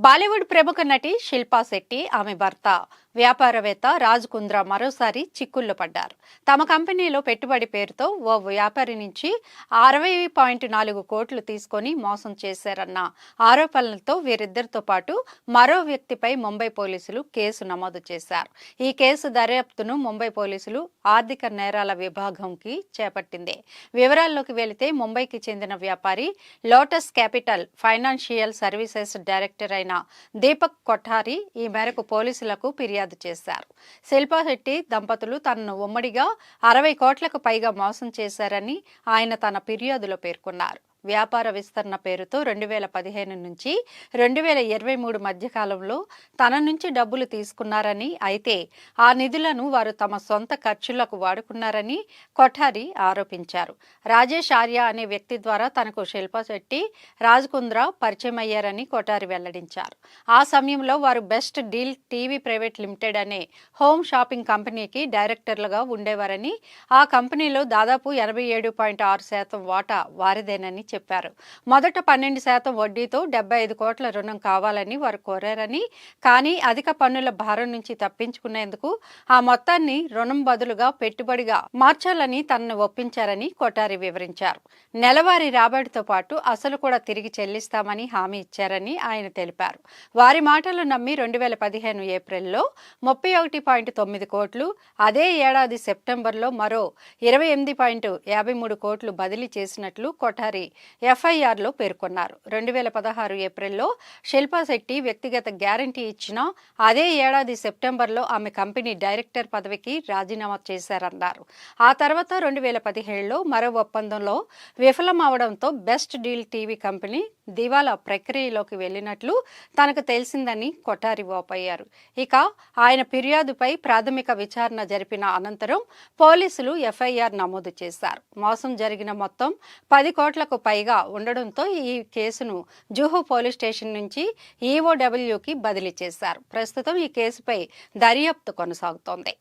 బాలీవుడ్ ప్రముఖ నటి శిల్పా శెట్టి, ఆమె భర్త వ్యాపారవేత్త రాజ్ కుంద్రా మరోసారి చిక్కుల్లో పడ్డారు. తమ కంపెనీలో పెట్టుబడి పేరుతో ఓ వ్యాపారి నుంచి 60.4 కోట్లు తీసుకొని మోసం చేశారన్న ఆరోపణలతో వీరిద్దరితో పాటు మరో వ్యక్తిపై ముంబై పోలీసులు కేసు నమోదు చేశారు. ఈ కేసు దర్యాప్తును ముంబై పోలీసులు ఆర్థిక నేరాల విభాగంకి చేపట్టింది. వివరాల్లోకి వెళితే ముంబైకి చెందిన వ్యాపారి lotus capital financial services director అయిన దీపక్ కొఠారి ఈ మేరకు పోలీసులకు ఫిర్యాదు చేశారు. శిల్పా శెట్టి దంపతులు తనను ఉమ్మడిగా 60 కోట్లకు పైగా మోసం చేశారని ఆయన తన ఫిర్యాదులో పేర్కొన్నారు. వ్యాపార విస్తరణ పేరుతో 2015 నుంచి 2023 మధ్య కాలంలో తన నుంచి డబ్బులు తీసుకున్నారని, అయితే ఆ నిధులను వారు తమ సొంత ఖర్చులకు వాడుకున్నారని కొఠారి ఆరోపించారు. రాజేష్ ఆర్య అనే వ్యక్తి ద్వారా తనకు శిల్పా శెట్టి, రాజ్ కుంద్రా పరిచయం అయ్యారని కొఠారి వెల్లడించారు. ఆ సమయంలో వారు best deal TV private limited అనే హోమ్ షాపింగ్ కంపెనీకి డైరెక్టర్లుగా ఉండేవారని, ఆ కంపెనీలో దాదాపు 87.6% వాటా వారిదేనని చెప్పారు. మొదట 12% వడ్డీతో 75 కోట్ల రుణం కావాలని వారు కోరారని, కానీ అధిక పన్నుల భారం నుంచి తప్పించుకునేందుకు ఆ మొత్తాన్ని రుణం బదులుగా పెట్టుబడిగా మార్చాలని తనను ఒప్పించారని కొఠారి వివరించారు. నెలవారీ రాబడితో పాటు అసలు కూడా తిరిగి చెల్లిస్తామని హామీ ఇచ్చారని ఆయన తెలిపారు. వారి మాటలు నమ్మి 2015 ఏప్రిల్లో 31.9 కోట్లు, అదే ఏడాది సెప్టెంబర్లో మరో 28.53 కోట్లు బదిలీ చేసినట్లు కొఠారి ఎఫ్ఐఆర్లో పేర్కొన్నారు. 2016 ఏప్రిల్లో శిల్పా శెట్టి వ్యక్తిగత గ్యారంటీ ఇచ్చినా అదే ఏడాది సెప్టెంబర్లో ఆమె కంపెనీ డైరెక్టర్ పదవికి రాజీనామా చేశారన్నారు. ఆ తర్వాత 2017లో మరో ఒప్పందంలో విఫలమవడంతో బెస్ట్ డీల్ టీవీ కంపెనీ దివాలా ప్రక్రియలోకి వెళ్లినట్లు తనకు తెలిసిందని కొఠారి వాపోయారు. ఇక ఆయన ఫిర్యాదుపై ప్రాథమిక విచారణ జరిపిన అనంతరం పోలీసులు ఎఫ్ఐఆర్ నమోదు చేశారు. మోసం జరిగిన మొత్తం 10 కోట్లకు పైగా ఉండడంతో ఈ కేసును జుహు పోలీస్ స్టేషన్ నుంచి ఈఓడబ్ల్యూకి బదిలీ చేశారు. ప్రస్తుతం ఈ కేసుపై దర్యాప్తు కొనసాగుతోంది.